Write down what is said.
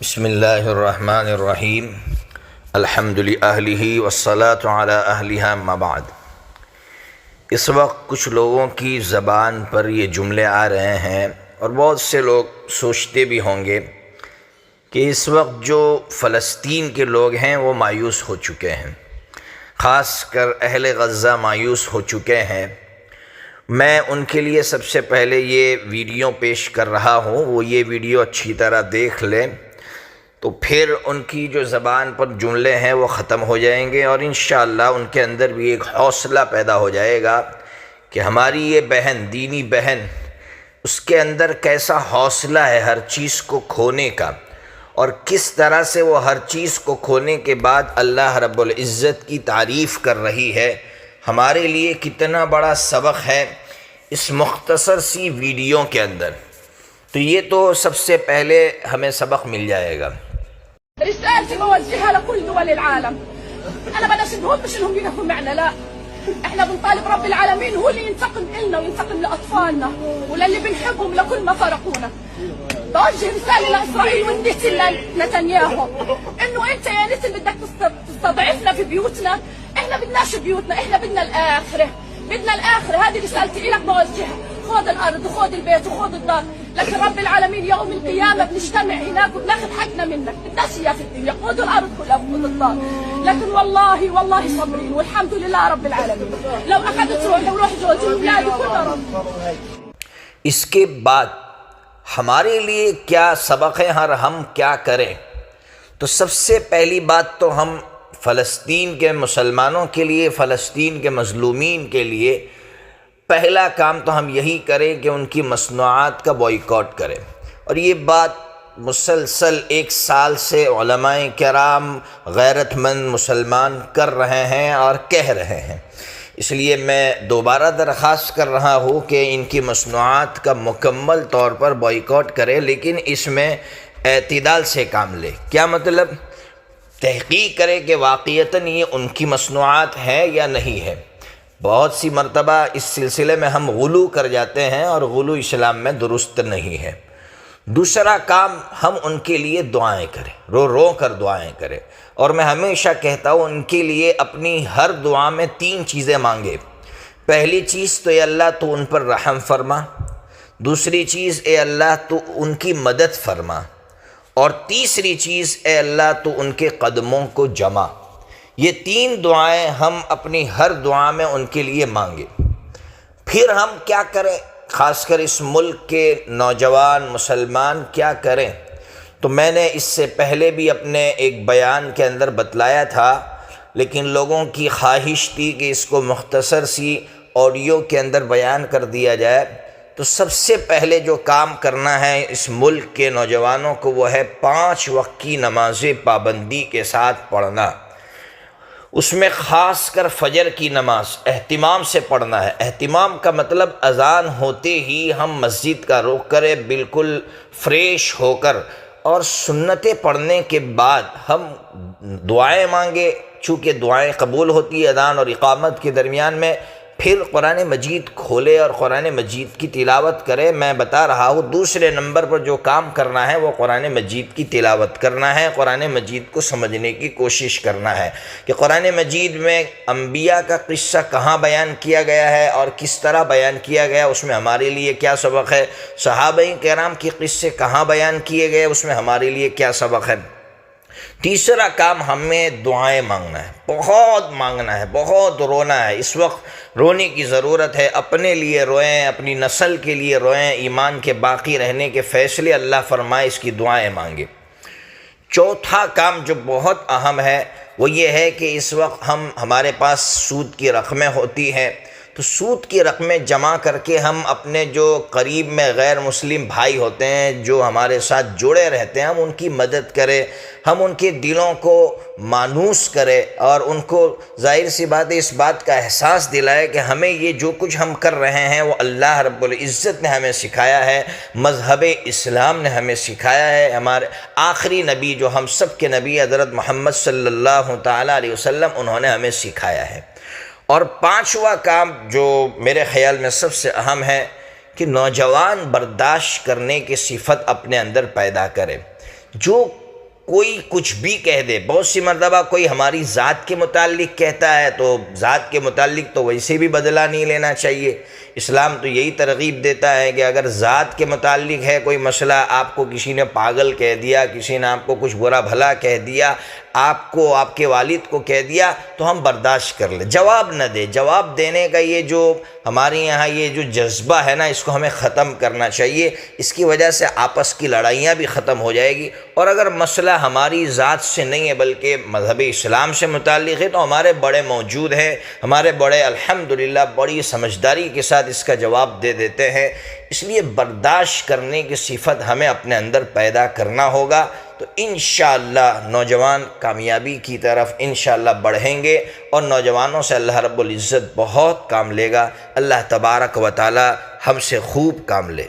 بسم اللہ الرحمن الرحیم الحمد للہ والصلاة علی اہلہا اما بعد۔ اس وقت کچھ لوگوں کی زبان پر یہ جملے آ رہے ہیں اور بہت سے لوگ سوچتے بھی ہوں گے کہ اس وقت جو فلسطین کے لوگ ہیں وہ مایوس ہو چکے ہیں، خاص کر اہل غزہ مایوس ہو چکے ہیں۔ میں ان کے لیے سب سے پہلے یہ ویڈیو پیش کر رہا ہوں، وہ یہ ویڈیو اچھی طرح دیکھ لیں تو پھر ان کی جو زبان پر جملے ہیں وہ ختم ہو جائیں گے، اور انشاءاللہ ان کے اندر بھی ایک حوصلہ پیدا ہو جائے گا کہ ہماری یہ بہن، دینی بہن، اس کے اندر کیسا حوصلہ ہے ہر چیز کو کھونے کا، اور کس طرح سے وہ ہر چیز کو کھونے کے بعد اللہ رب العزت کی تعریف کر رہی ہے۔ ہمارے لیے کتنا بڑا سبق ہے اس مختصر سی ویڈیو کے اندر، تو یہ تو سب سے پہلے ہمیں سبق مل جائے گا۔ رسالتي بوجهها لكل دول العالم. انا ما نشدهمش انهم يقفوا معنا، لا، احنا بنطالب رب العالمين هو اللي ينتقم لنا وينتقم لاطفالنا وللي بنحبهم لكل ما فرقونا. بوجه رساله لاسرائيل والنتن نتنياهو انه انت يا نتن بدك تستضعفنا في بيوتنا، احنا بدناش بيوتنا، احنا بدنا الاخره، بدنا الاخره. هذه رسالتي لك بوجهها، خذ الارض وخذ البيت وخذ الدار، لكن رب العالمين يوم القيامه بنجتمع هناك وبناخذ حقنا منك. بدناش اياه في الدنيا، خذ الارض كلها وخذ الدار، لكن والله صابرين والحمد لله رب العالمين. لو اخذت روح جوزي واولادي كلهم. اس کے بعد ہمارے لیے کیا سبق ہے اور ہم کیا کریں؟ تو سب سے پہلی بات تو ہم فلسطین کے مسلمانوں کے لیے، فلسطین کے مظلومین کے لیے پہلا کام تو ہم یہی کریں کہ ان کی مصنوعات کا بائیکاٹ کریں، اور یہ بات مسلسل 1 سال سے علماء کرام، غیرت مند مسلمان کر رہے ہیں اور کہہ رہے ہیں۔ اس لیے میں دوبارہ درخواست کر رہا ہوں کہ ان کی مصنوعات کا مکمل طور پر بائیکاٹ کرے، لیکن اس میں اعتدال سے کام لے۔ کیا مطلب؟ تحقیق کرے کہ واقعتاً یہ ان کی مصنوعات ہیں یا نہیں ہے۔ بہت سی مرتبہ اس سلسلے میں ہم غلو کر جاتے ہیں، اور غلو اسلام میں درست نہیں ہے۔ دوسرا کام، ہم ان کے لیے دعائیں کریں، رو رو کر دعائیں کریں، اور میں ہمیشہ کہتا ہوں ان کے لیے اپنی ہر دعا میں 3 چیزیں مانگے۔ پہلی چیز تو اے اللہ تو ان پر رحم فرما، دوسری چیز اے اللہ تو ان کی مدد فرما، اور تیسری چیز اے اللہ تو ان کے قدموں کو جما۔ یہ 3 دعائیں ہم اپنی ہر دعا میں ان کے لیے مانگیں۔ پھر ہم کیا کریں؟ خاص کر اس ملک کے نوجوان مسلمان کیا کریں؟ تو میں نے اس سے پہلے بھی اپنے ایک بیان کے اندر بتلایا تھا، لیکن لوگوں کی خواہش تھی کہ اس کو مختصر سی آڈیو کے اندر بیان کر دیا جائے۔ تو سب سے پہلے جو کام کرنا ہے اس ملک کے نوجوانوں کو، وہ ہے 5 وقت کی نمازیں پابندی کے ساتھ پڑھنا۔ اس میں خاص کر فجر کی نماز اہتمام سے پڑھنا ہے۔ اہتمام کا مطلب اذان ہوتے ہی ہم مسجد کا رخ کریں، بالکل فریش ہو کر، اور سنتیں پڑھنے کے بعد ہم دعائیں مانگے، چونکہ دعائیں قبول ہوتی ہے اذان اور اقامت کے درمیان میں۔ پھر قرآن مجید کھولے اور قرآن مجید کی تلاوت کرے۔ میں بتا رہا ہوں دوسرے نمبر پر جو کام کرنا ہے وہ قرآن مجید کی تلاوت کرنا ہے، قرآن مجید کو سمجھنے کی کوشش کرنا ہے کہ قرآن مجید میں انبیاء کا قصہ کہاں بیان کیا گیا ہے اور کس طرح بیان کیا گیا، اس میں ہمارے لیے کیا سبق ہے۔ صحابہ کرام کے قصے کہاں بیان کیے گئے، اس میں ہمارے لیے کیا سبق ہے۔ تیسرا کام، ہمیں دعائیں مانگنا ہے، بہت مانگنا ہے، بہت رونا ہے۔ اس وقت رونے کی ضرورت ہے۔ اپنے لیے روئیں، اپنی نسل کے لیے روئیں، ایمان کے باقی رہنے کے فیصلے اللہ فرمائے، اس کی دعائیں مانگیں۔ چوتھا کام جو بہت اہم ہے وہ یہ ہے کہ اس وقت ہمارے پاس سود کی رقمیں ہوتی ہیں، تو سود کی رقمیں جمع کر کے ہم اپنے جو قریب میں غیر مسلم بھائی ہوتے ہیں جو ہمارے ساتھ جڑے رہتے ہیں، ہم ان کی مدد کریں، ہم ان کے دلوں کو مانوس کریں، اور ان کو ظاہر سی بات ہے اس بات کا احساس دلائے کہ ہمیں یہ جو کچھ ہم کر رہے ہیں وہ اللہ رب العزت نے ہمیں سکھایا ہے، مذہب اسلام نے ہمیں سکھایا ہے، ہمارے آخری نبی جو ہم سب کے نبی حضرت محمد صلی اللہ تعالیٰ علیہ وسلم، انہوں نے ہمیں سکھایا ہے۔ اور 5واں کام جو میرے خیال میں سب سے اہم ہے کہ نوجوان برداشت کرنے کی صفت اپنے اندر پیدا کرے۔ جو کوئی کچھ بھی کہہ دے، بہت سی مرتبہ کوئی ہماری ذات کے متعلق کہتا ہے تو ذات کے متعلق تو ویسے بھی بدلہ نہیں لینا چاہیے۔ اسلام تو یہی ترغیب دیتا ہے کہ اگر ذات کے متعلق ہے کوئی مسئلہ، آپ کو کسی نے پاگل کہہ دیا، کسی نے آپ کو کچھ برا بھلا کہہ دیا، آپ کو آپ کے والد کو کہہ دیا، تو ہم برداشت کر لیں، جواب نہ دے۔ جواب دینے کا یہ جو ہمارے یہاں یہ جو جذبہ ہے نا، اس کو ہمیں ختم کرنا چاہیے۔ اس کی وجہ سے آپس کی لڑائیاں بھی ختم ہو جائے گی۔ اور اگر مسئلہ ہماری ذات سے نہیں ہے بلکہ مذہب اسلام سے متعلق ہے تو ہمارے بڑے موجود ہیں، ہمارے بڑے الحمدللہ بڑی سمجھداری کے ساتھ اس کا جواب دے دیتے ہیں۔ اس لیے برداشت کرنے کی صفت ہمیں اپنے اندر پیدا کرنا ہوگا، تو انشاءاللہ نوجوان کامیابی کی طرف انشاءاللہ بڑھیں گے، اور نوجوانوں سے اللہ رب العزت بہت کام لے گا۔ اللہ تبارک و تعالی ہم سے خوب کام لے۔